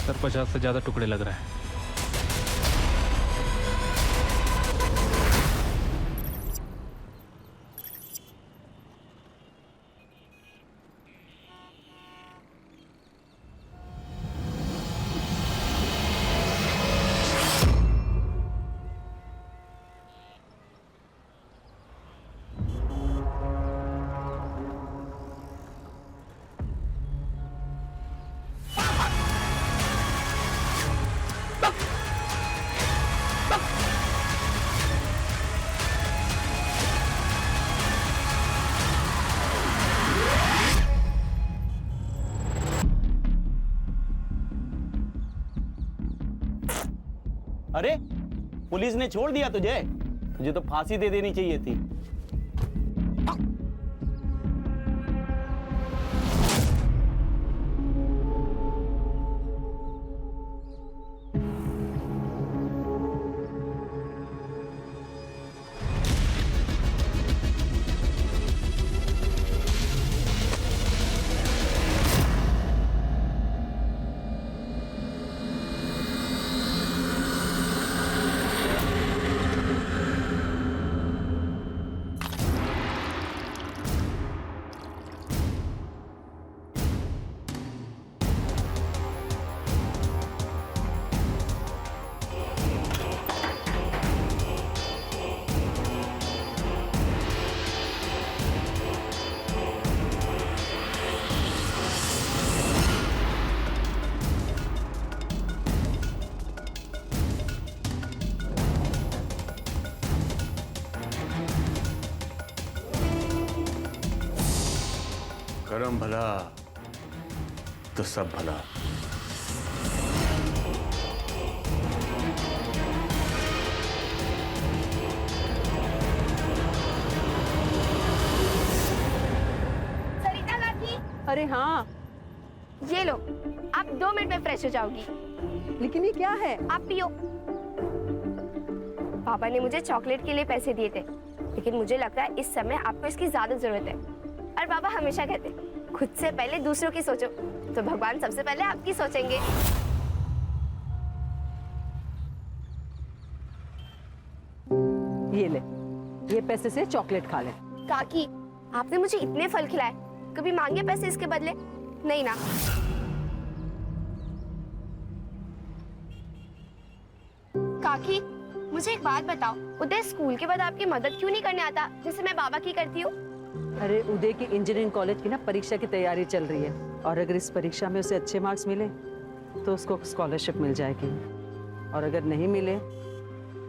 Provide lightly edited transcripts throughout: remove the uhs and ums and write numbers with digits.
Sir 50 से ज़्यादा टुकड़े लग रहे हैं। अरे पुलिस ने छोड़ दिया तुझे? तुझे तो फांसी दे देनी चाहिए थी। करम भला तो सब भला। सरिता काकी, अरे हाँ, ये लो, आप 2 मिनट में फ्रेश हो जाओगी। लेकिन ये क्या है? आप पियो। पापा ने मुझे चॉकलेट के लिए पैसे दिए थे, लेकिन मुझे लगता है इस समय आपको इसकी ज्यादा जरूरत है। और पापा हमेशा कहते खुद से पहले दूसरों की सोचो, तो भगवान सबसे पहले आपकी सोचेंगे। ये ले, ये पैसे से चॉकलेट खा ले। काकी, आपने मुझे इतने फल खिलाए, कभी मांगे पैसे इसके बदले? नहीं ना। काकी, मुझे एक बात बताओ, उदय स्कूल के बाद आपकी मदद क्यों नहीं करने आता जैसे मैं बाबा की करती हूँ? अरे उदय की इंजीनियरिंग कॉलेज की ना परीक्षा की तैयारी चल रही है, और अगर इस परीक्षा में उसे अच्छे मार्क्स मिले तो उसको स्कॉलरशिप मिल जाएगी, और अगर नहीं मिले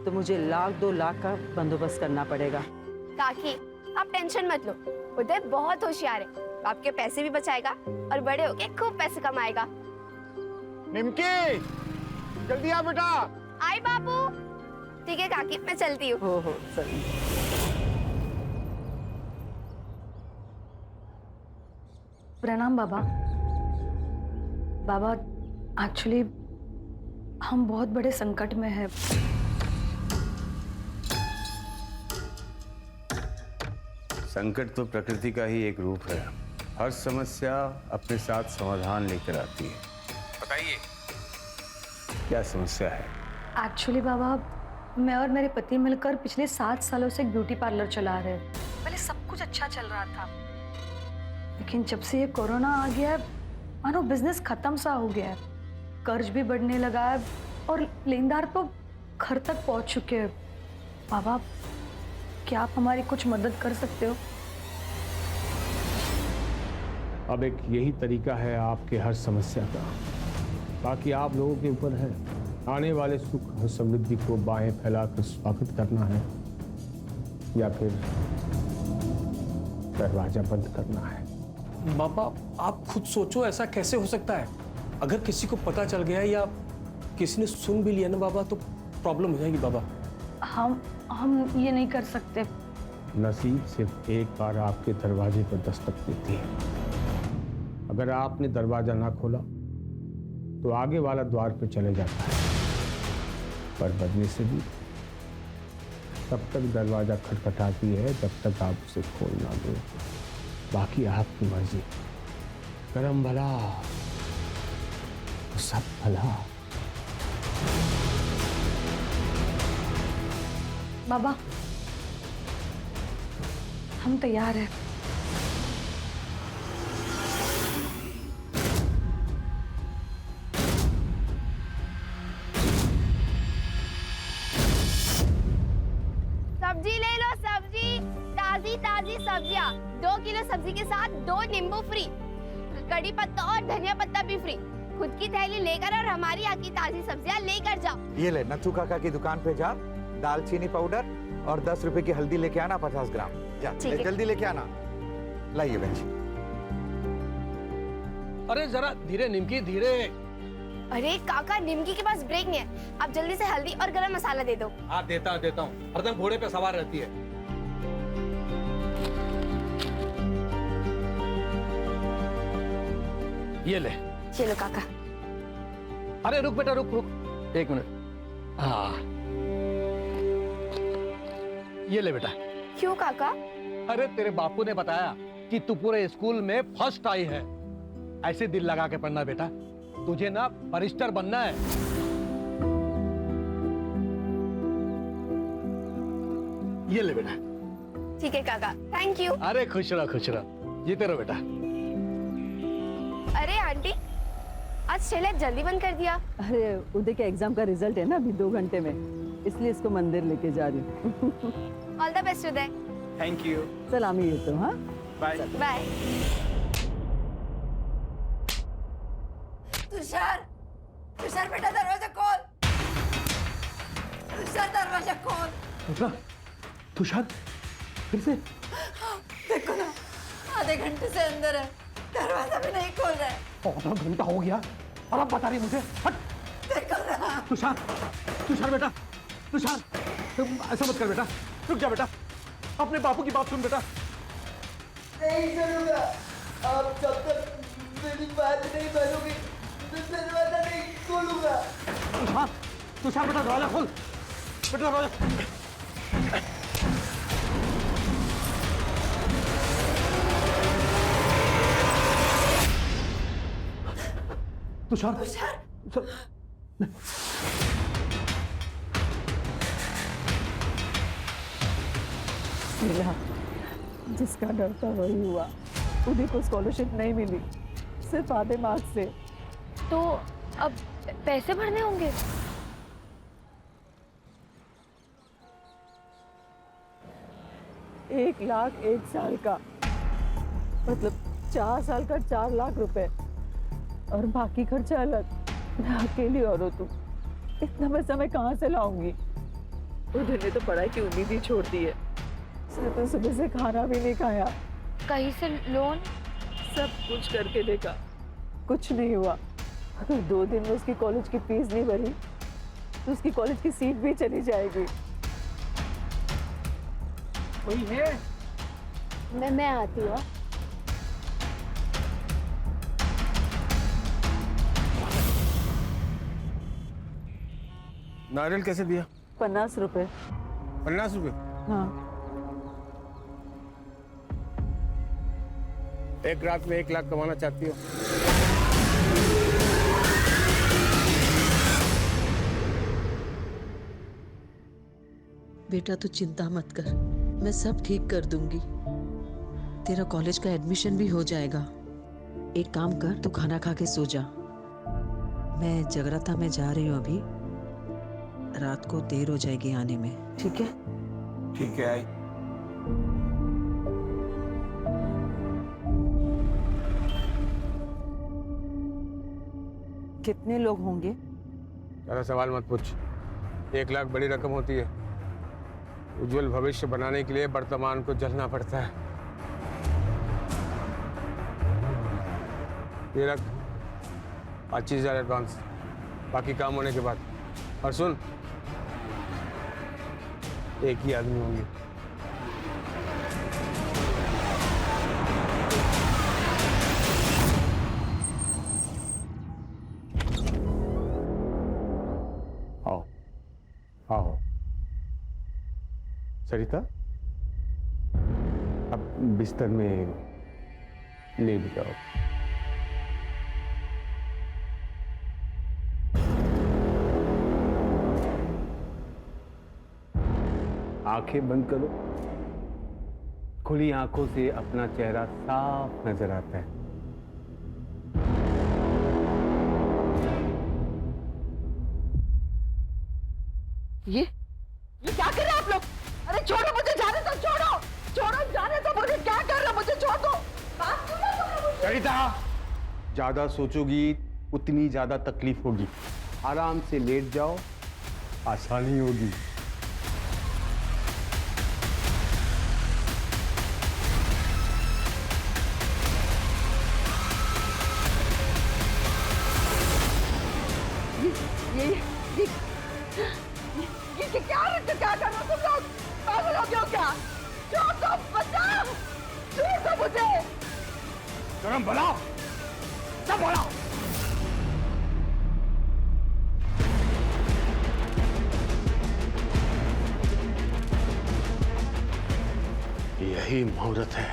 तो मुझे 1-2 लाख का बंदोबस्त करना पड़ेगा। काकी, आप टेंशन मत लो, उदय बहुत होशियार है, आपके पैसे भी बचाएगा और बड़े होके खूब पैसे कमाएगा। निमकी, जल्दी आ बेटा। आई बाबू। ठीक है काकी, मैं चलती हूँ। हो सही। प्रणाम बाबा। बाबा, एक्चुअली हम बहुत बड़े संकट में हैं। संकट तो प्रकृति का ही एक रूप है। हर समस्या अपने साथ समाधान लेकर आती है। बताइए क्या समस्या है? एक्चुअली बाबा, मैं और मेरे पति मिलकर पिछले 7 सालों से एक ब्यूटी पार्लर चला रहे हैं। पहले सब कुछ अच्छा चल रहा था, लेकिन जब से ये कोरोना आ गया है, मानो बिजनेस खत्म सा हो गया है। कर्ज भी बढ़ने लगा है और लेनदार तो घर तक पहुंच चुके हैं। बाबा, क्या आप हमारी कुछ मदद कर सकते हो? अब एक यही तरीका है आपके हर समस्या का, बाकी आप लोगों के ऊपर है। आने वाले सुख और समृद्धि को बाहें फैलाकर स्वागत करना है या फिर दरवाजा बंद करना है। बाबा, आप खुद सोचो, ऐसा कैसे हो सकता है? अगर किसी को पता चल गया या किसी ने सुन भी लिया ना बाबा, तो प्रॉब्लम हो जाएगी बाबा। हम ये नहीं कर सकते। नसीब सिर्फ एक बार आपके दरवाजे पर दस्तक देती है। अगर आपने दरवाजा ना खोला तो आगे वाला द्वार पे चले जाता है, पर बदले से भी तब तक दरवाजा खटखटाती है जब तक आप उसे खोल ना दो। बाकी आपकी मर्जी। करम भला तो सब भला। बाबा, हम तैयार हैं। सब्जी ले लो, सब्जी ताजी ताजी सब्जियां। 2 किलो सब्जी के साथ 2 नींबू फ्री, कड़ी पत्ता और धनिया पत्ता भी फ्री। खुद की थैली लेकर और हमारी यहाँ की ताजी सब्जियां लेकर जाओ। ये ले, नथु काका की दुकान पे जा, दालचीनी पाउडर और 10 रुपए की हल्दी लेके आना 50 ग्राम। जा जल्दी लेके आना। लाइए बहन जी। अरे जरा धीरे निमकी, धीरे। अरे काका, निमकी के पास ब्रेक नहीं है। आप जल्दी से हल्दी और गरम मसाला दे दो। हाँ देता हूँ। हरदम घोड़े पे सवार रहती है। ये ले। चलो काका। अरे रुक बेटा, रुक 1 मिनट। हाँ ये ले बेटा। क्यों काका? अरे तेरे बापू ने बताया कि तू पूरे स्कूल में फर्स्ट आई है। ऐसे दिल लगा के पढ़ना बेटा, तुझे ना बैरिस्टर बनना है। ये ले बेटा। ठीक है काका, थैंक यू। अरे खुश रहो, जीते रहो बेटा। अरे आंटी, आज शैलेश जल्दी बंद कर दिया। अरे उदय के एग्जाम का रिजल्ट है ना अभी 2 घंटे में, इसलिए इसको मंदिर लेके जा रही हूँ। All the best Uday. Thank you. सलामी ये तो। हाँ बाय बाय। तुषार, तुषार बेटा दरवाजा खोल। तुषार दरवाजा खोल। तुषार फिर से? देखो ना, आधे घंटे से अंदर है, दरवाजा भी नहीं खोल रहा है। आधा घंटा हो गया और अब बता रही मुझे? हट। देखो ना। तुषार बेटा, तुषार तुम ऐसा मत कर बेटा, रुक जा बेटा, अपने बापू की बात सुन बेटा। नहीं सुनूंगा, आप जब तक मेरी बात नहीं मानोगे तो दरवाजा नहीं खोलूंगा। तुषार बेटा दरवाजा खोल बेटा, दरवाजा। तुषार मिला, जिसका डर था वही हुआ। उन्हीं को स्कॉलरशिप नहीं मिली, सिर्फ आधे मार्क्स से। तो अब पैसे भरने होंगे। एक लाख 1 साल का, मतलब 4 साल का 4 लाख रुपए, और बाकी खर्चा अलग। मैं अकेली औरत हूँ, इतना पैसा मैं कहाँ से लाऊंगी? उधर ने तो पढ़ाई की उम्मीद ही छोड़ दी है। उसने तो सुबह से खाना भी नहीं खाया। कहीं से लोन? सब कुछ करके देखा, कुछ नहीं हुआ। अगर 2 दिन में उसकी कॉलेज की फीस नहीं भरी तो उसकी कॉलेज की सीट भी चली जाएगी। कोई है? मैं आती हूँ। नारियल कैसे दिया? 50 रुपए। 50 रुपए? हाँ। एक रात में 1 लाख कमाना चाहती हो? बेटा तू चिंता मत कर, मैं सब ठीक कर दूंगी। तेरा कॉलेज का एडमिशन भी हो जाएगा। एक काम कर, तू खाना खा के सो जा। मैं जगराता में जा रही हूँ अभी, रात को देर हो जाएगी आने में। ठीक है? ठीक है आई। कितने लोग होंगे? ज़्यादा सवाल मत पूछ। 1 लाख बड़ी रकम होती है। उज्जवल भविष्य बनाने के लिए वर्तमान को जलना पड़ता है। ये रख 25,000 एडवांस, बाकी काम होने के बाद। और सुन, एक ही आदमी होंगे। आओ आओ सरिता, अब बिस्तर में लेट जाओ। आंखें बंद करो। खुली आंखों से अपना चेहरा साफ नजर आता है। ये क्या कर रहे हैं आप लोग? अरे छोड़ो मुझे, जाने दो, छोड़ो छोड़ो, जाने दो मुझे, क्या कर रहे हो? मुझे छोड़ दो। बात क्यों नहीं कर रहे मुझे? सरिता, ज्यादा सोचोगी उतनी ज्यादा तकलीफ होगी। आराम से लेट जाओ, आसानी होगी। ये क्या कर रहे हो तुम लोग? पागल हो गए हो क्या? छोड़ दो, बचाओ, छोड़ दो मुझे। गरम बुलाओ, सब बुलाओ। यही मुहूर्त है,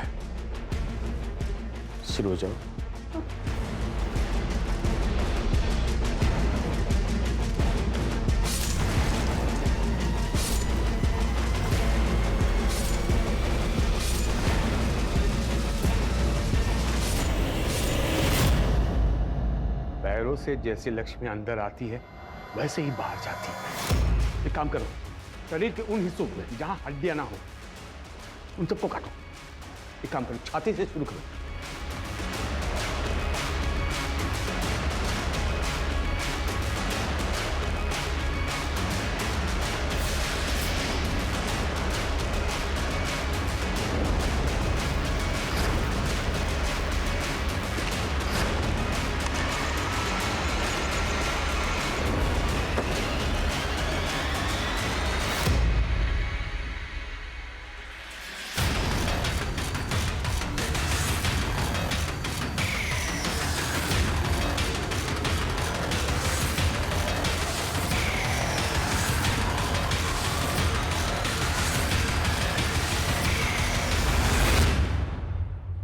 शुरू हो जाओ। पैरों से जैसे लक्ष्मी अंदर आती है वैसे ही बाहर जाती है। एक काम करो, शरीर के उन हिस्सों में जहां हड्डियां ना हो उन सबको काटो। एक काम करो, छाती से शुरू करो।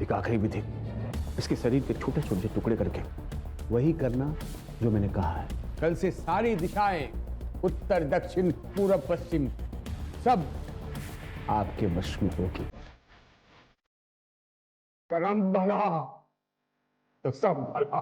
एक आखिरी विधि, इसके शरीर के छोटे छोटे टुकड़े करके वही करना जो मैंने कहा है। कल से सारी दिशाएं, उत्तर दक्षिण पूर्व पश्चिम, सब आपके वश में होगी। करम भला तो सब भला।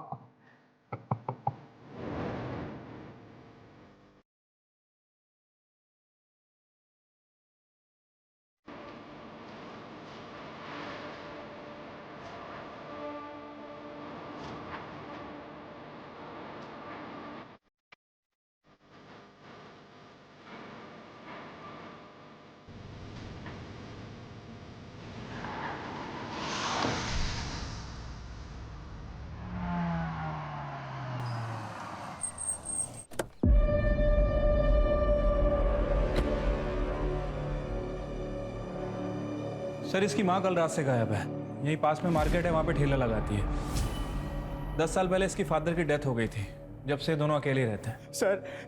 सर, इसकी माँ कल रात से गायब है। यहीं पास में मार्केट है, वहाँ पे ठेला लगाती है। 10 साल पहले इसकी फादर की डेथ हो गई थी, जब से दोनों अकेले रहते हैं।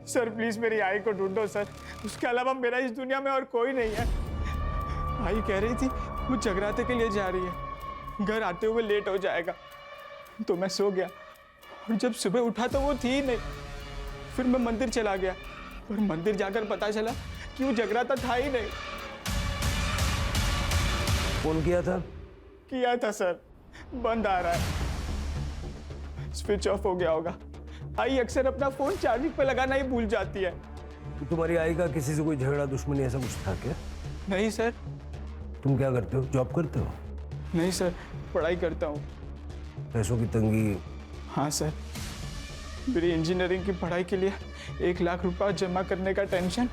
सर प्लीज मेरी आई को ढूंढो सर, उसके अलावा मेरा इस दुनिया में और कोई नहीं है। आई कह रही थी वो जगराते के लिए जा रही है, घर आते हुए लेट हो जाएगा, तो मैं सो गया और जब सुबह उठा तो वो थी ही नहीं। फिर मैं मंदिर चला गया और मंदिर जाकर पता चला कि वो जगराता था ही नहीं। फोन किया था? किया था सर, बंद आ रहा है, स्विच ऑफ हो गया होगा। आई अक्सर अपना फोन चार्जिंग पे लगाना ही भूल जाती है। तुम्हारी आई का किसी से कोई झगड़ा दुश्मनी ऐसा कुछ था क्या? नहीं सर। तुम क्या करते हो, जॉब करते हो? नहीं सर, पढ़ाई करता हूँ। पैसों की तंगी? हाँ सर, मेरी इंजीनियरिंग की पढ़ाई के लिए 1 लाख रुपया जमा करने का टेंशन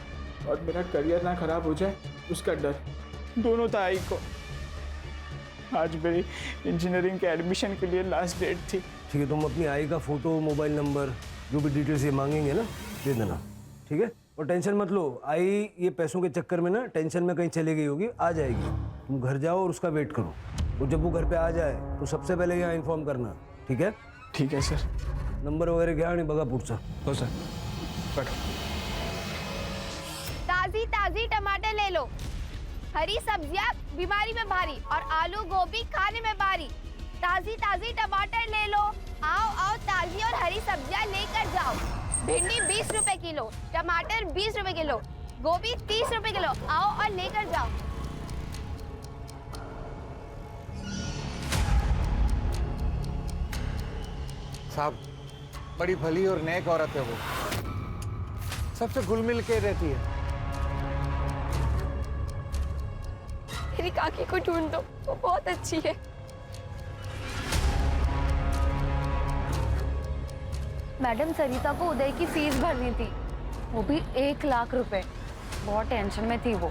और मेरा करियर ना खराब हो जाए उसका डर, दोनों था आई को। आज मेरी इंजीनियरिंग के एडमिशन के लिए लास्ट डेट थी। ठीक है, तुम अपनी आई का फोटो, मोबाइल नंबर, जो भी डिटेल्स ये मांगेंगे ना, दे देना, ठीक है? और टेंशन मत लो, आई ये पैसों के चक्कर में ना टेंशन में कहीं चली गई होगी, आ जाएगी। तुम घर जाओ और उसका वेट करो, और जब वो घर पे आ जाए तो सबसे पहले यहाँ इन्फॉर्म करना, ठीक है? ठीक है सर। नंबर वगैरह घ्या आणि बघा पुढचा. हो सर. ताजी ताजी टमाटर ले लो, हरी सब्जियां बीमारी में भारी और आलू गोभी खाने में भारी। ताजी ताजी टमाटर ले लो, आओ आओ ताजी और हरी सब्जियां लेकर जाओ। भिंडी 20 रुपए किलो, टमाटर 20 रुपए किलो, गोभी 30 रुपए किलो, आओ और लेकर जाओ। साहब, बड़ी भली और नेक औरत है वो, सबसे घुल मिल के रहती है। मेरी काकी को ढूंढ दो, वो बहुत अच्छी है। मैडम, सरिता को उदय की फीस भरनी थी, वो भी 1 लाख रुपए। बहुत टेंशन में थी वो।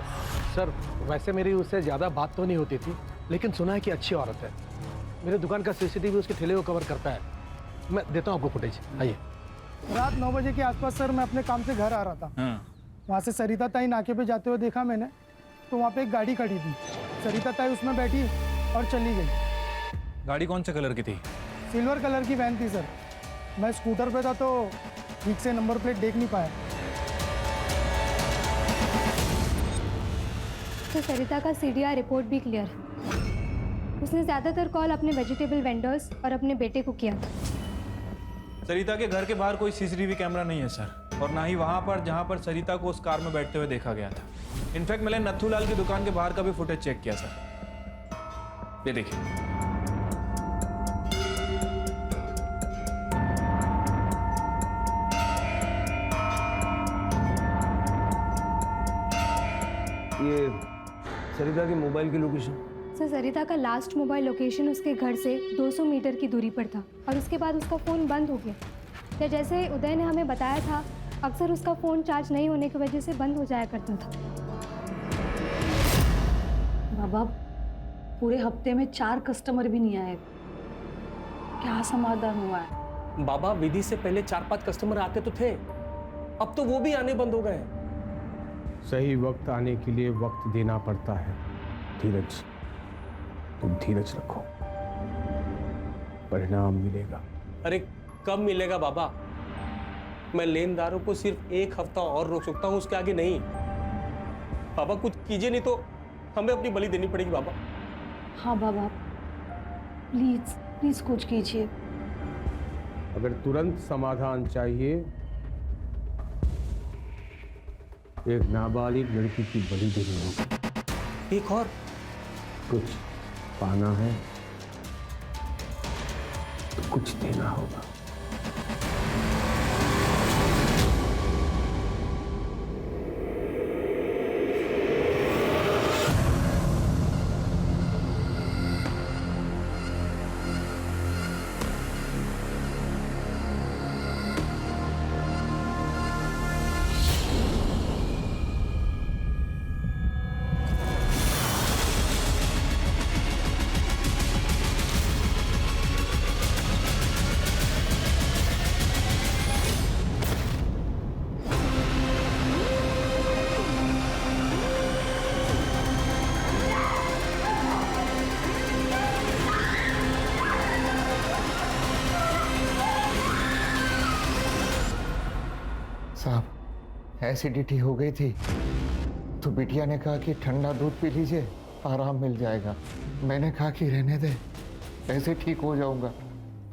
सर, वैसे मेरी उससे ज़्यादा बात तो नहीं होती थी, लेकिन सुना है कि अच्छी औरत है। मेरे दुकान का सीसीटीवी उसके ठेले को कवर करता है। मैं देता हूँ आपको फुटेज, आइए। रात 9 बजे के आसपास सर मैं अपने काम से घर आ रहा था। वहाँ से सरिता ताई नाके पे जाते हुए देखा मैंने, तो वहाँ पे एक गाड़ी खड़ी थी। सरिता ताई उसमें बैठी और चली गई। गाड़ी कौन से कलर की थी? सिल्वर कलर की वैन थी सर। मैं स्कूटर पे था तो ठीक से नंबर प्लेट देख नहीं पाया। तो सरिता का सीडीआर रिपोर्ट भी क्लियर है। उसने ज़्यादातर कॉल अपने वेजिटेबल वेंडर्स और अपने बेटे को किया था। सरिता के घर के बाहर कोई सीसीटीवी कैमरा नहीं है सर, और ना ही वहां पर जहां पर सरिता को उस कार में बैठते हुए देखा गया था। इनफैक्ट मैंने नथुलाल की दुकान के बाहर का भी फुटेज चेक किया सर। ये देखिए। ये सरिता के मोबाइल की लोकेशन। सर, सरिता का लास्ट मोबाइल लोकेशन उसके घर से 200 मीटर की दूरी पर था और उसके बाद उसका फ़ोन बंद हो गया। या जैसे उदय ने हमें बताया था, अक्सर उसका फ़ोन चार्ज नहीं होने की वजह से बंद हो जाया करता था। बाबा, पूरे हफ्ते में 4 कस्टमर भी नहीं आए, क्या समाधान हुआ है? बाबा, विधि से पहले 4-5 कस्टमर आते तो थे, अब तो वो भी आने बंद हो गए। सही वक्त आने के लिए वक्त देना पड़ता है। धीरज, तुम धीरज रखो, परिणाम मिलेगा। अरे कब मिलेगा बाबा? मैं लेनदारों को सिर्फ 1 हफ्ता और रोक सकता हूँ, उसके आगे नहीं। बाबा कुछ कीजिए, नहीं तो हमें अपनी बलि देनी पड़ेगी बाबा। हाँ बाबा, प्लीज प्लीज कुछ कीजिए। अगर तुरंत समाधान चाहिए, एक नाबालिग लड़की की बलि देनी होगी। एक और कुछ पाना है तो कुछ देना होगा। साहब, एसिडिटी हो गई थी तो बिटिया ने कहा कि ठंडा दूध पी लीजिए, आराम मिल जाएगा। मैंने कहा कि रहने दे, ऐसे ठीक हो जाऊंगा,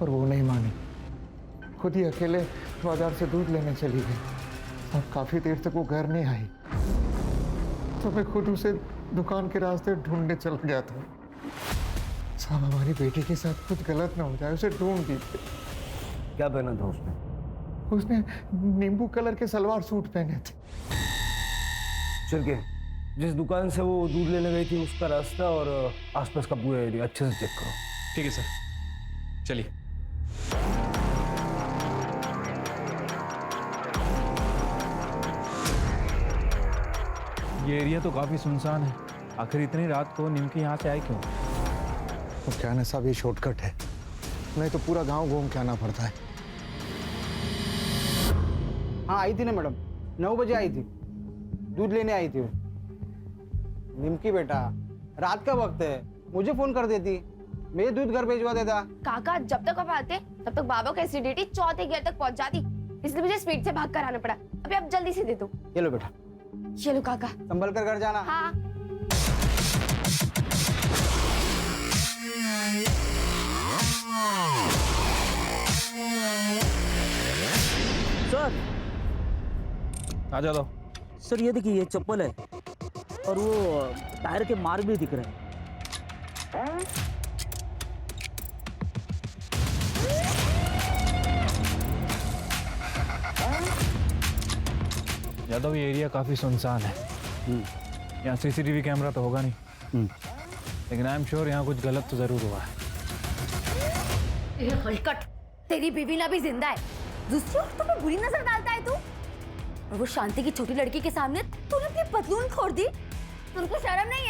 पर वो नहीं मानी। खुद ही अकेले बाजार से दूध लेने चली गई। अब काफ़ी देर तक वो घर नहीं आई, तो मैं खुद उसे दुकान के रास्ते ढूंढने चला गया था। साहब, हमारी बेटी के साथ कुछ गलत ना हो जाए, उसे ढूंढ दीजिए। क्या पहना था उसने? उसने नींबू कलर के सलवार सूट पहने थे। चल के जिस दुकान से वो दूध लेने गई थी उसका रास्ता और आसपास का पूरा एरिया अच्छे से चेक करो। ठीक है सर, चलिए। ये एरिया तो काफी सुनसान है। आखिर इतनी रात को निमकी यहाँ से आई क्यों? तो क्या ना साहब, ये शॉर्टकट है, नहीं तो पूरा गांव घूम के आना पड़ता है। हाँ आई थी ना मैडम, 9 बजे आई थी, दूध लेने आई थी वो। निमकी बेटा, रात का वक्त है, मुझे फोन कर देती, मैं दूध घर भेजवा देता। काका, जब तक आप आते तब तक बाबा को एसिडिटी 4थे गियर तक पहुंच जाती, इसलिए मुझे स्पीड से भाग कर आना पड़ा। अभी आप जल्दी से दे दो। ये लो बेटा। ये लो काका। संभल कर घर जाना। हाँ। सर, आ जाओ। सर ये देखिए, ये चप्पल है और वो टायर के मार्क भी दिख रहे हैं। यादव, ये एरिया काफी सुनसान है। यहाँ सीसीटीवी कैमरा तो होगा नहीं, लेकिन आई एम श्योर यहाँ कुछ गलत तो जरूर हुआ है। ये हलकट, तेरी बीवी ना भी जिंदा है, दूसरी औरतों पे बुरी नजर डालता है तू। और वो शांति की छोटी लड़की के सामने तूने अपनी पतलून खोल दी। तुमको शर्म नहीं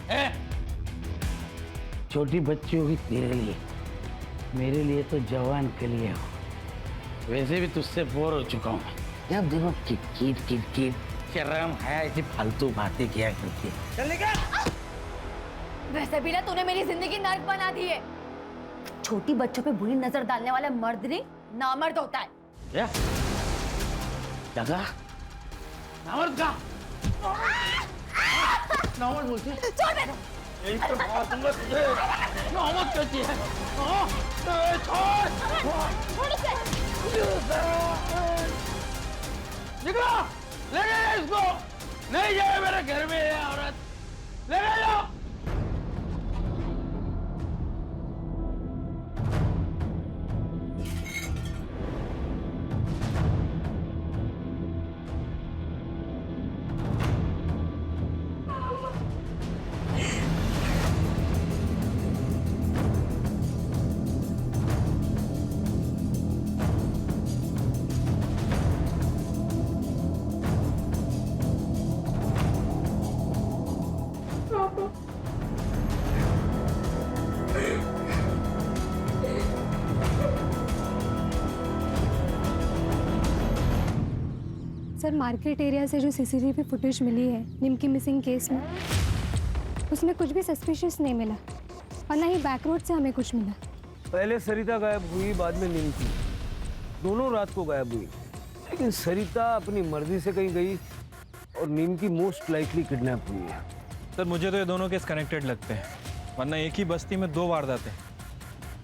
है? छोटी बच्ची होगी तेरे लिए, मेरे लिए तो जवान के लिए हो। वैसे भी तुझसे बोर हो चुका हूँ। जब देखो किट शर्म है, ऐसी फालतू बातें किया करती है। चल निकल। वैसे भी ना तूने मेरी जिंदगी नर्क बना दी है। छोटी बच्चों पे बुरी नजर डालने वाला मर्द नहीं, नामर्द होता है। क्या नामर्द का? नामर्द बोलती है? छोड़ मेरे। यही तो बात दूंगा तुझे। नामर्द कहती है। छोड़ इसे। निकलो, ले गए इसको। नहीं जाए मेरे घर में ये औरत, ले गए जाओ। सर, मार्केट एरिया से जो सीसीटीवी फुटेज मिली है निम्की मिसिंग केस में, उसमें कुछ भी सस्पिशियस नहीं मिला और ना ही बैक रोड से हमें कुछ मिला। पहले सरिता गायब हुई, बाद में निम्की, दोनों रात को गायब हुई। लेकिन सरिता अपनी मर्जी से कहीं गई और निम्की मोस्ट लाइकली किडनैप हुई है। सर, मुझे तो ये दोनों केस कनेक्टेड लगते हैं, वरना एक ही बस्ती में 2 वारदातें,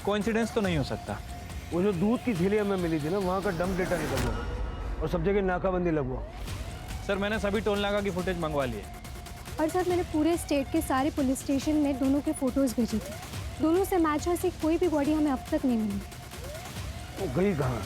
कोइंसिडेंस तो नहीं हो सकता। वो जो दूध की थैलियां में मिली थी ना, वहाँ का डंप डेटा निकल गया और सब जगह नाकाबंदी लगवा। सर, मैंने सभी टोल नाका की फुटेज मंगवा ली है। और सर, मैंने पूरे स्टेट के सारे पुलिस स्टेशन में दोनों के फोटोज भेजे थे। दोनों से मैच ऐसी कोई भी बॉडी हमें अब तक नहीं मिली। वो गई कहाँ?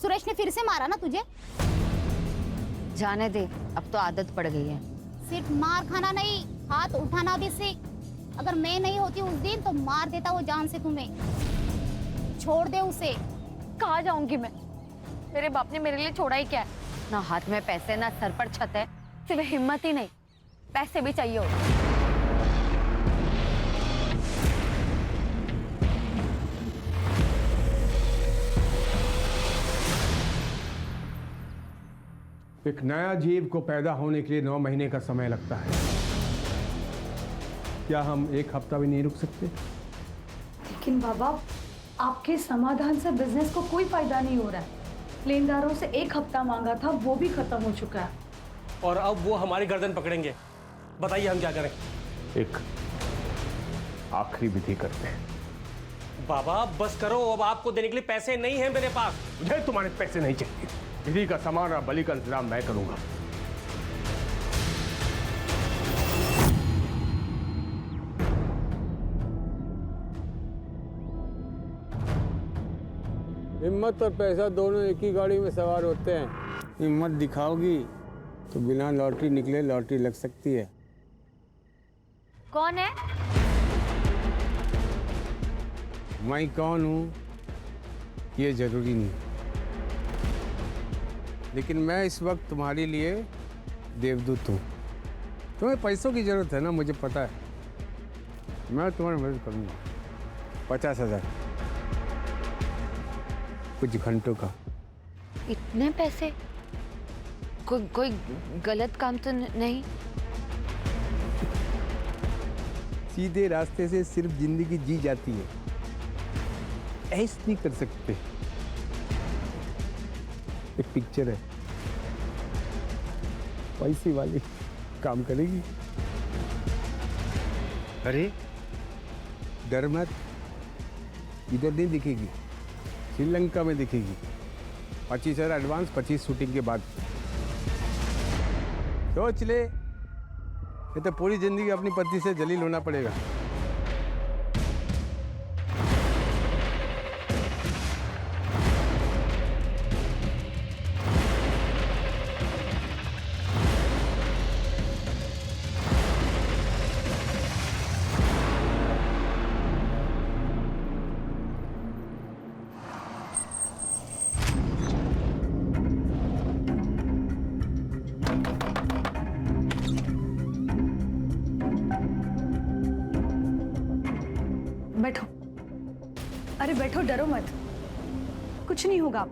सुरेश ने फिर से मारा ना तुझे? जाने दे, अब तो आदत पड़ गई है। सिर्फ मार खाना नहीं, हाथ उठाना भी सीख। अगर मैं नहीं होती उस दिन तो मार देता वो जान से तुम्हें। छोड़ दे उसे। कहाँ जाऊंगी मैं? मेरे बाप ने मेरे लिए छोड़ा ही क्या है? ना हाथ में पैसे, ना सर पर छत है, सिर्फ हिम्मत ही नहीं, पैसे भी चाहिए होते। एक नया जीव को पैदा होने के लिए 9 महीने का समय लगता है। क्या हम 1 हफ्ता भी नहीं रुक सकते? लेकिन बाबा, आपके समाधान से बिजनेस को कोई फायदा नहीं हो रहा है। लेनदारों से 1 हफ्ता मांगा था, वो भी खत्म हो चुका है। और अब वो हमारी गर्दन पकड़ेंगे। बताइए हम क्या करें? एक आखिरी विधि करते हैं। बाबा बस करो, अब आपको देने के लिए पैसे नहीं हैं मेरे पास। मुझे तुम्हारे पैसे नहीं चाहिए। विधि का सामान और बलि का इंतजाम मैं करूंगा। हिम्मत और पैसा दोनों एक ही गाड़ी में सवार होते हैं। हिम्मत दिखाओगी तो बिना लॉटरी निकले लॉटरी लग सकती है। कौन है? मैं कौन हूँ ये जरूरी नहीं, लेकिन मैं इस वक्त तुम्हारे लिए देवदूत हूँ। तुम्हें पैसों की जरूरत है ना, मुझे पता है। मैं तुम्हारी मदद करूँगा। 50,000 कुछ घंटों का। इतने पैसे? कोई गलत काम तो नहीं? सीधे रास्ते से सिर्फ जिंदगी जी जाती है, ऐसे नहीं कर सकते। एक पिक्चर है, पैसे वाली काम करेगी। अरे डर मत, इधर नहीं दिखेगी, श्रीलंका में दिखेगी। 25,000 एडवांस, 25 शूटिंग के बाद। सोच ले, ये तो पूरी जिंदगी अपनी पत्नी से जलील होना पड़ेगा। बैठो। अरे बैठो, डरो मत, कुछ नहीं होगा।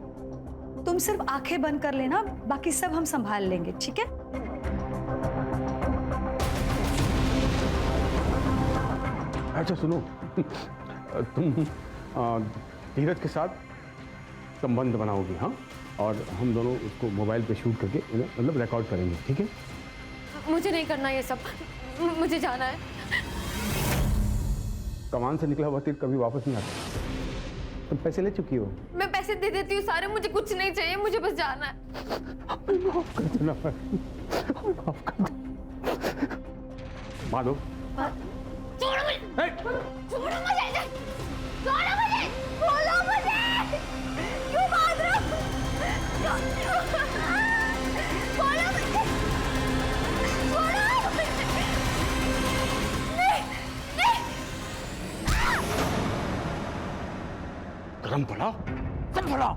तुम सिर्फ आंखें बंद कर लेना, बाकी सब हम संभाल लेंगे, ठीक है? अच्छा सुनो, तुम धीरज के साथ संबंध बनाओगी, हाँ? और हम दोनों उसको मोबाइल पे शूट करके मतलब रिकॉर्ड करेंगे, ठीक है? मुझे नहीं करना ये सब, मुझे जाना है। कमान से निकला हुआ तीर कभी वापस नहीं आता। तुम पैसे ले चुकी हो। मैं पैसे दे देती हूँ सारे, मुझे कुछ नहीं चाहिए, मुझे बस जाना है। माफ कर देना, माफ कर दो। माधव, छोड़ो मुझे, छोड़ो मुझे, छोड़ो मुझे, खोलो मुझे, क्यों भाग रहे हो? खोलो मुझे, छोड़ो, नहीं, नहीं। गरम पड़ा, गरम पड़ा।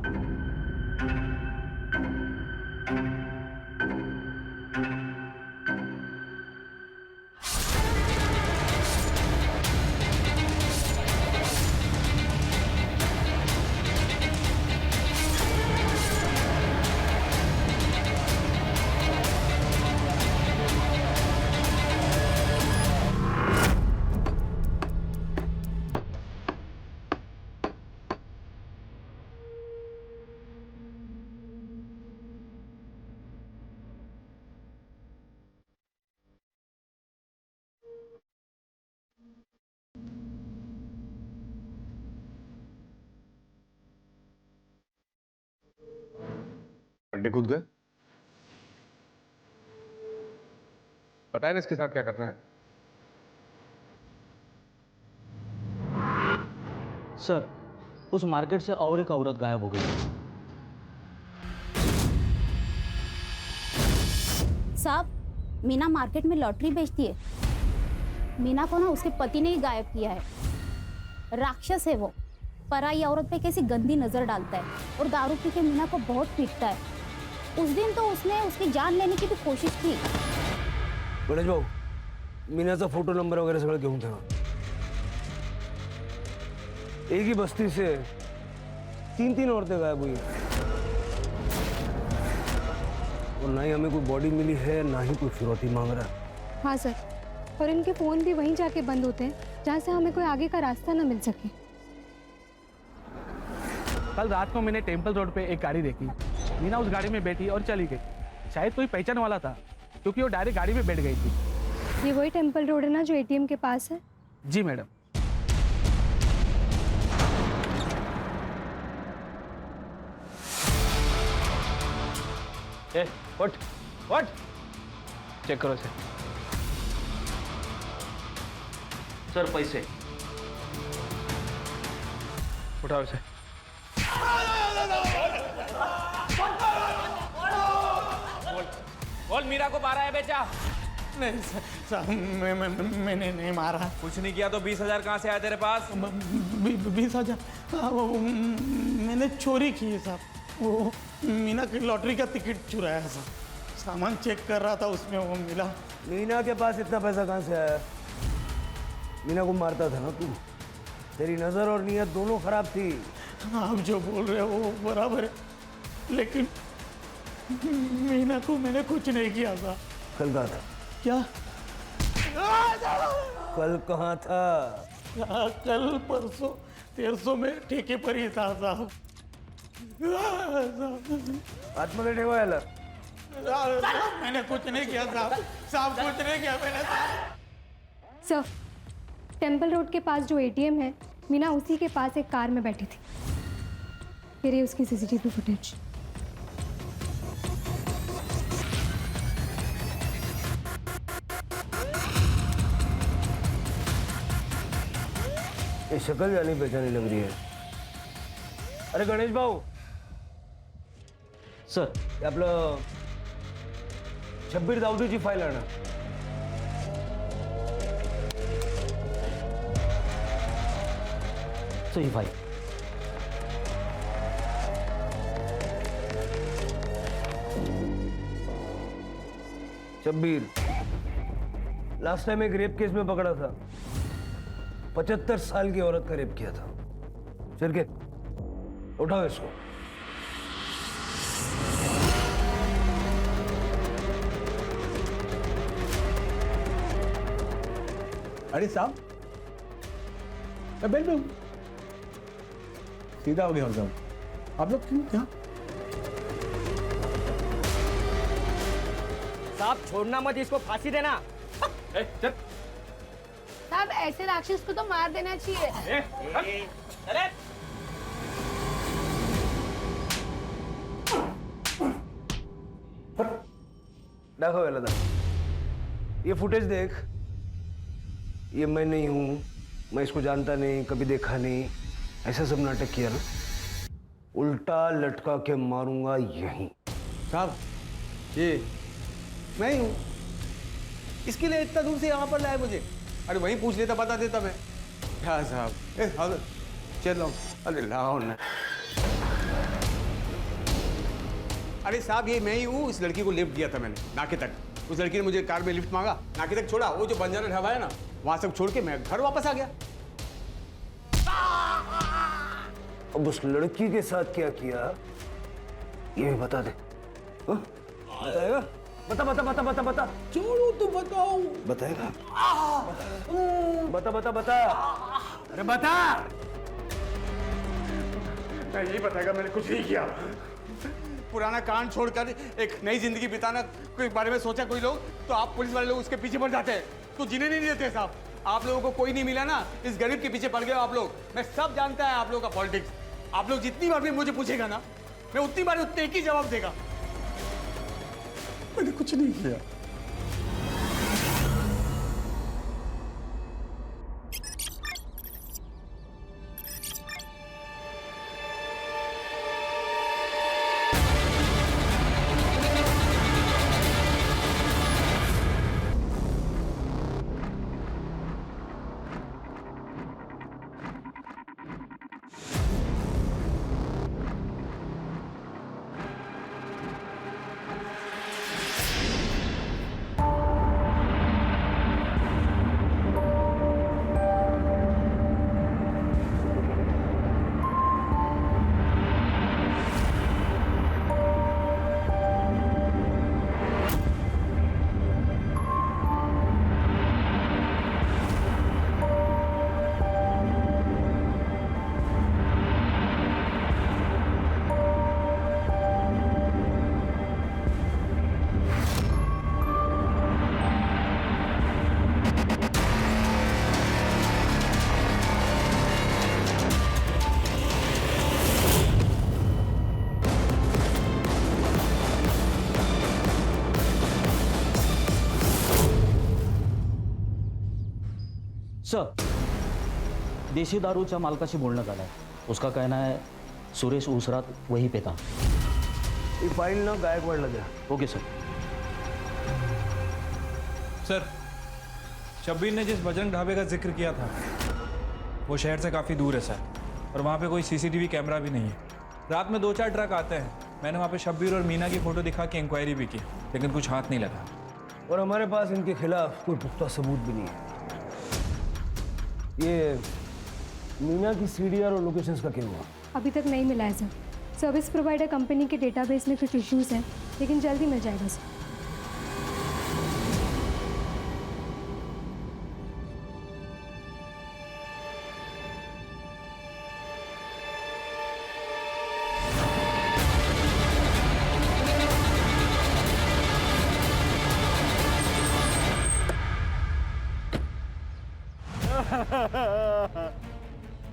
अड्डे कूद गए। पता है ना इसके साथ क्या करना है? सर, उस मार्केट से और एक औरत गायब हो गई। साहब, मीना मार्केट में लॉटरी बेचती है। मीना को ना उसके पति ने ही गायब किया है। राक्षस है वो, पराई औरत पे कैसी गंदी नजर डालता है और दारू पी के मीना को बहुत पीटता है। उस दिन तो उसने उसकी जान लेने की भी कोशिश की। गणेश भाऊ, मीनाचा फोटो नंबर वगैरह सगळं घेऊन ठेवा। एक ही बस्ती से 3 औरतें गायब हुई हैं। और ना ही हमें कोई बॉडी मिली है, ना ही कोई फिरौती मांग रहा है। हाँ सर, और इनके फ़ोन भी वहीं जाके बंद होते हैं जहाँ से हमें कोई आगे का रास्ता ना मिल सके। कल रात को मैंने टेम्पल रोड पे एक गाड़ी देखी। मीना उस गाड़ी में बैठी और चली गई। शायद कोई पहचान वाला था, क्योंकि वो डायरेक्ट गाड़ी में बैठ गई थी। ये वही टेम्पल रोड है ना जो एटीएम के पास है? जी मैडम। व्हाट चेक करो इसे। सर पैसे उठाओ इसे। बोल मीरा को मारा है बेचा? नहीं सर, मैंने नहीं मारा। कुछ नहीं किया तो 20,000 कहाँ से आया तेरे पास? 20,000? वो मैंने चोरी की है साहब। वो मीना की लॉटरी का टिकट चुराया साहब। सामान चेक कर रहा था, उसमें वो मिला। मीना के पास इतना पैसा कहाँ से आया? मीना को मारता था ना तू। तेरी नजर और नीयत दोनों खराब थी। आप जो बोल रहे हो वो बराबर है, लेकिन मीना को मैंने कुछ नहीं किया था। कल कहाँ था? क्या? कल कहाँ था? कल परसों 1300 में ठेके पर ही था साहब। आतमध्ये ठेवायला मैंने कुछ नहीं किया साहब, कुछ नहीं किया मैंने। सर, टेम्पल रोड के पास जो एटीएम है, मीना उसी के पास एक कार में बैठी थी। फिर ये उसकी सीसीटीवी फुटेज। ये शक्ल जानी पहचानी लग रही है। अरे गणेश भाऊ सर, हे आपलं शब्बीर दाऊदीची फाईल आणा। सही फाईल। शब्बीर लास्ट टाइम एक रेप केस में पकड़ा था। 75 साल की औरत का रेप किया था। चल के उठाओ इसको। अरे साहब, मैं बेड में हूं। सीधा हो गया हूं। आप लोग क्यों क्या? साहब छोड़ना मत, इसको फांसी देना। चल। साहब ऐसे राक्षस को तो मार देना चाहिए। अरे दाखव याला दाखव। ये फुटेज देख। ये मैं नहीं हूं, मैं इसको जानता नहीं, कभी देखा नहीं, ऐसा सब नाटक किया ना। उल्टा लटका के मारूंगा यहीं। साहब, ये मैं ही हूं। इसके लिए इतना दूर से यहाँ पर लाए मुझे। अरे वहीं पूछ लेता, बता देता मैं। क्या साहब, चलो। अरे लाओ ना। अरे साहब, ये मैं ही हूँ। इस लड़की को लिफ्ट दिया था मैंने नाके तक। उस लड़की ने मुझे कार में लिफ्ट मांगा, नाके तक छोड़ा। वो जो बंजारा ढाबा है ना, वहां सब छोड़ के मैं घर वापस आ गया। अब उस लड़की के साथ क्या किया ये भी बता दे। हाँ? बताएगा? बता बता बता बता बता। छोड़ो तो बताओ। बताएगा? बता बता बता। अरे बता। मैं यही बताएगा, मैंने कुछ नहीं किया। पुराना कांड छोड़कर एक नई जिंदगी बिताना के बारे में सोचा कोई लोग, तो आप पुलिस वाले लोग उसके पीछे पड़ जाते हैं, तो जीने नहीं देते साहब। आप लोगों को कोई नहीं मिला ना, इस गरीब के पीछे पड़ गए आप लोग। मैं सब जानता है आप लोगों का पॉलिटिक्स। आप लोग जितनी बार भी मुझे पूछेगा ना, मैं उतनी बार उतने एक ही जवाब देगा। मैंने कुछ नहीं किया। सर, देशी दारूच्या मालकाशी बोलणं झालंय। उसका कहना है सुरेश उसरात वहीं पे था। ये फाइल ना गायकवाड़ला द्या। Okay sir. सर, शब्बीर ने जिस बजरंग ढाबे का जिक्र किया था, वो शहर से काफ़ी दूर है सर, और वहाँ पे कोई सीसीटीवी कैमरा भी नहीं है। रात में 2-4 ट्रक आते हैं। मैंने वहाँ पे शब्बीर और मीना की फोटो दिखा के इंक्वायरी भी की, लेकिन कुछ हाथ नहीं लगा। और हमारे पास इनके खिलाफ कोई पुख्ता सबूत भी नहीं है। ये मीना की सीडीआर और लोकेशंस का क्या हुआ? अभी तक नहीं मिला है सर। सर्विस प्रोवाइडर कंपनी के डेटाबेस में कुछ इश्यूज हैं, लेकिन जल्दी मिल जाएगा सर।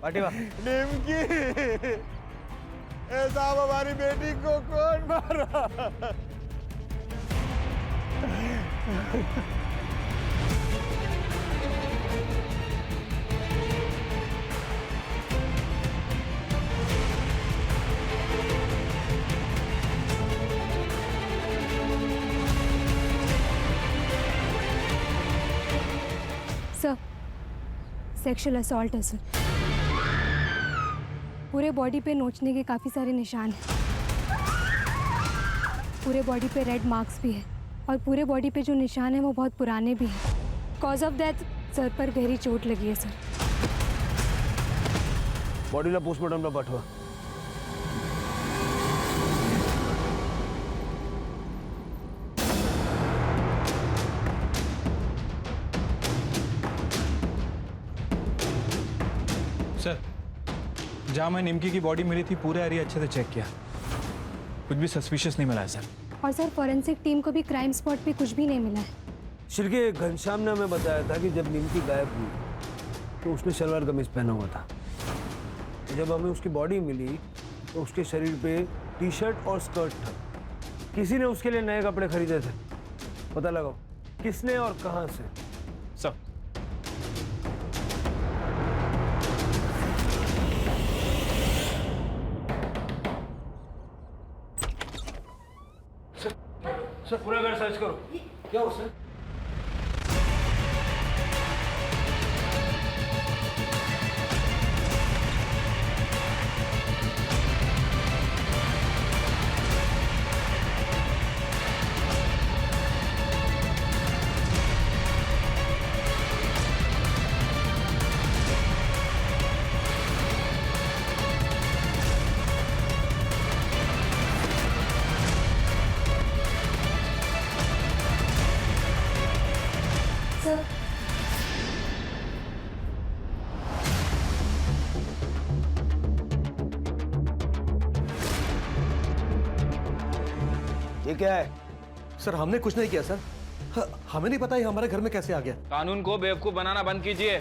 पार्टी वाह। निमकी, ए साहब हमारी बेटी को कौन मारा? सर, सेक्सुअल असॉल्ट है सर। पूरे बॉडी पे नोचने के काफ़ी सारे निशान हैं। पूरे बॉडी पे रेड मार्क्स भी है और पूरे बॉडी पे जो निशान है वो बहुत पुराने भी हैं। कॉज ऑफ डेथ सर पर गहरी चोट लगी है सर। बॉडीला पोस्टमॉर्टमला पाठवा। सर, जहाँ मैं निमकी की बॉडी मिली थी पूरा एरिया अच्छे से चेक किया, कुछ भी सस्पिशियस नहीं मिला है सर। और सर फॉरेंसिक टीम को भी क्राइम स्पॉट पे कुछ भी नहीं मिला है। शिर्के घनश्याम ने हमें बताया था कि जब निमकी गायब हुई तो उसने शलवार कमीज पहना हुआ था। जब हमें उसकी बॉडी मिली तो उसके शरीर पे टी शर्ट और स्कर्ट था। किसी ने उसके लिए नए कपड़े खरीदे थे। पता लगाओ किसने और कहाँ से। सर, सर पूरा घर सर्च करो। क्या हो सर? ये क्या है? सर हमने कुछ नहीं किया सर। हमें नहीं पता ये हमारे घर में कैसे आ गया। कानून को बेवकूफ बनाना बंद कीजिए।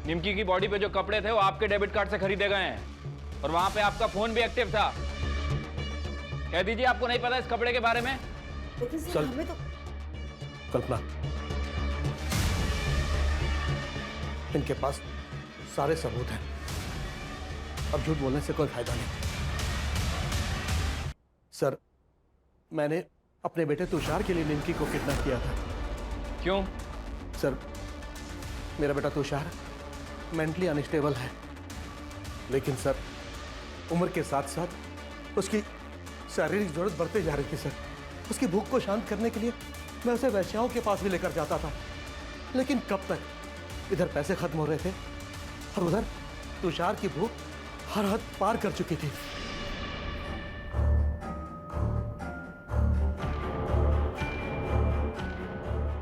निमकी की बॉडी पे जो कपड़े थे वो आपके डेबिट कार्ड से खरीदे गए हैं और वहां पे आपका फोन भी एक्टिव था। कह दीजिए आपको नहीं पता इस कपड़े के बारे में। सर हमें तो कल्पना, इनके पास सारे सबूत हैं। अब झूठ बोलने से कोई फायदा नहीं। सर मैंने अपने बेटे तुषार के लिए निमकी को किडनैप किया था। क्यों? सर मेरा बेटा तुषार मेंटली अनस्टेबल है, लेकिन सर उम्र के साथ साथ उसकी शारीरिक जरूरत बढ़ते जा रही थी। सर उसकी भूख को शांत करने के लिए मैं उसे वैश्याओं के पास भी लेकर जाता था, लेकिन कब तक? इधर पैसे खत्म हो रहे थे और उधर तुषार की भूख हर हद पार कर चुकी थी।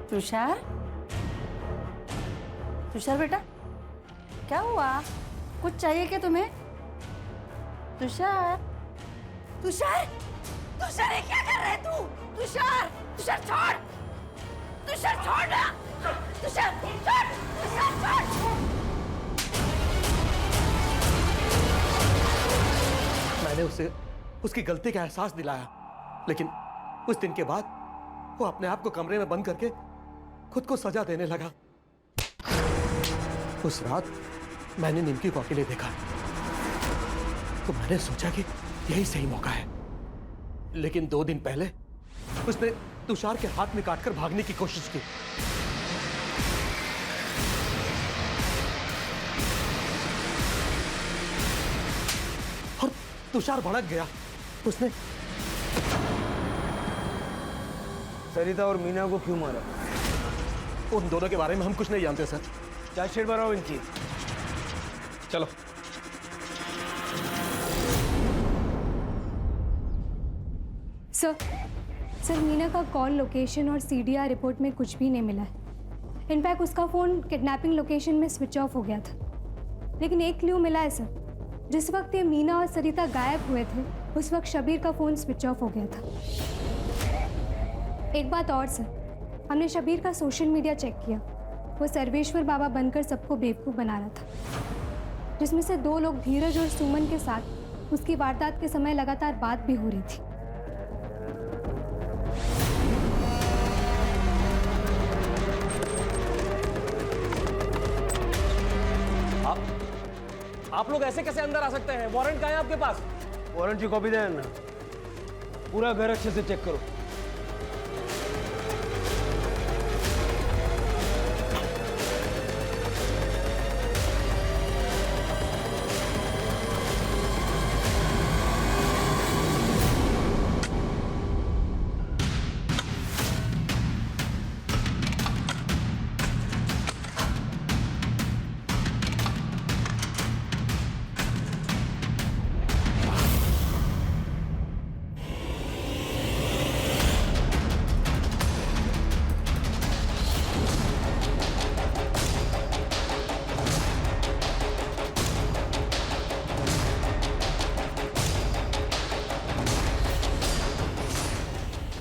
तुषार, तुषार बेटा क्या हुआ? कुछ चाहिए क्या तुम्हें? तुषार, तुषार, तुषार ये क्या कर रहे है तू? तुषार, तुषार छोड़, तुषार छोड़ ना, तुषार छोड़, तुषार छोड़। मैंने उसे उसकी गलती का एहसास दिलाया, लेकिन उस दिन के बाद वो अपने आप को कमरे में बंद करके खुद को सजा देने लगा। उस रात मैंने निमकी को अकेले देखा तो मैंने सोचा कि यही सही मौका है, लेकिन 2 दिन पहले उसने तुषार के हाथ में काटकर भागने की कोशिश की। और तुषार भड़क गया। उसने सरिता और मीना को क्यों मारा? उन दोनों के बारे में हम कुछ नहीं जानते सर। चार्जशीट बनाओ इनकी। चलो। सर मीना का कॉल लोकेशन और सीडीआर रिपोर्ट में कुछ भी नहीं मिला है। इनफैक्ट उसका फ़ोन किडनैपिंग लोकेशन में स्विच ऑफ हो गया था। लेकिन एक क्लू मिला है सर, जिस वक्त ये मीना और सरिता गायब हुए थे उस वक्त शबीर का फ़ोन स्विच ऑफ हो गया था। एक बात और सर, हमने शबीर का सोशल मीडिया चेक किया। वो सर्वेश्वर बाबा बनकर सबको बेवकूफ़ बना रहा था, जिसमें से 2 लोग धीरज और सुमन के साथ उसकी वारदात के समय लगातार बात भी हो रही थी। आप लोग ऐसे कैसे अंदर आ सकते हैं? वारंट कहाँ है आपके पास? वारंट की कॉपी देना। पूरा घर अच्छे से चेक करो।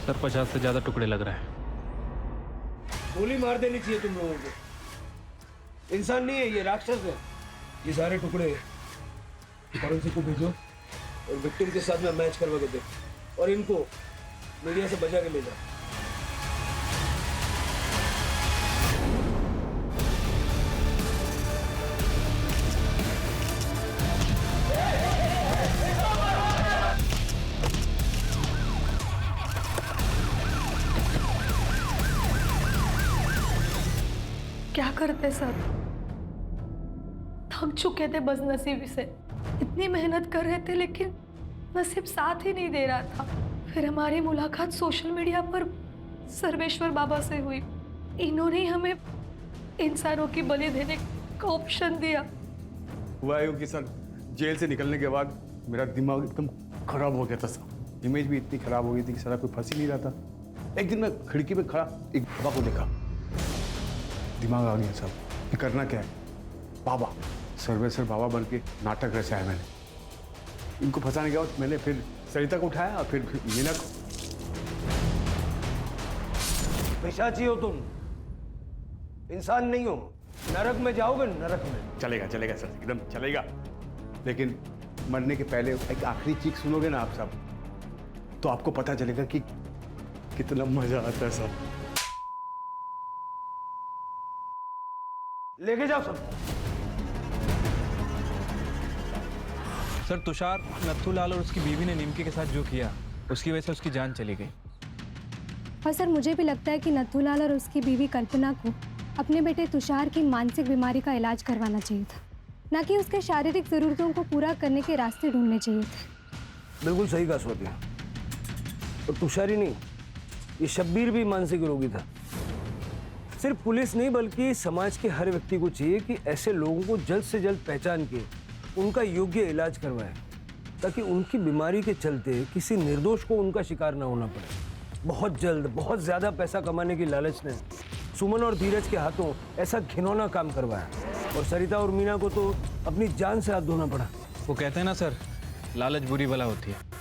सर 50 से ज़्यादा टुकड़े लग रहे हैं। गोली मार देनी चाहिए तुम लोगों को। इंसान नहीं है ये, राक्षस है। ये सारे टुकड़े फॉरेंसिक को भेजो और विक्टिम के साथ में मैच करवा के दे, और इनको मीडिया से बचा के ले जाओ। क्या करते सर, थक चुके थे बदनसीबी से। इतनी मेहनत कर रहे थे लेकिन नसीब साथ ही नहीं दे रहा था। फिर हमारी मुलाकात सोशल मीडिया पर सर्वेश्वर बाबा से हुई। इन्होंने हमें इंसानों की बलि देने का ऑप्शन दिया। हुआ यूं कि सर, जेल से निकलने के बाद मेरा दिमाग एकदम खराब हो गया था सर। इमेज भी इतनी खराब हो गई थी कि सारा कोई फंस ही नहीं रहा था। एक दिन मैं खिड़की पे खड़ा एक बाबा को देखा, दिमाग आ गया सब कि करना क्या है। बाबा, सर्वेश्वर बाबा बन के नाटक रचा है मैंने। इनको फंसाने के बाद मैंने फिर सरिता को उठाया और फिर मीना को। पिशाची हो तुम, इंसान नहीं हो। नरक में जाओगे, नरक में। चलेगा चलेगा सर, एकदम चलेगा। लेकिन मरने के पहले एक आखिरी चीख सुनोगे ना आप सब, तो आपको पता चलेगा कि कितना मजा आता है सब। लेके जाओ सब। सर तुषार, नथुलाल और उसकी बीवी ने निमकी के साथ जो किया उसकी वजह से उसकी जान चली गई। और सर मुझे भी लगता है कि नथुलाल और उसकी बीवी कल्पना को अपने बेटे तुषार की मानसिक बीमारी का इलाज करवाना चाहिए था, ना कि उसके शारीरिक ज़रूरतों को पूरा करने के रास्ते ढूंढने चाहिए थे। बिल्कुल सही कहा स्वाति। और तुषार ही नहीं, ये शब्बीर भी मानसिक रोगी था। सिर्फ पुलिस नहीं बल्कि समाज के हर व्यक्ति को चाहिए कि ऐसे लोगों को जल्द से जल्द पहचान के उनका योग्य इलाज करवाए, ताकि उनकी बीमारी के चलते किसी निर्दोष को उनका शिकार ना होना पड़े। बहुत जल्द बहुत ज़्यादा पैसा कमाने की लालच ने सुमन और धीरज के हाथों ऐसा घिनौना काम करवाया, और सरिता और मीना को तो अपनी जान से हाथ धोना पड़ा। वो कहते हैं ना सर, लालच बुरी बला होती है।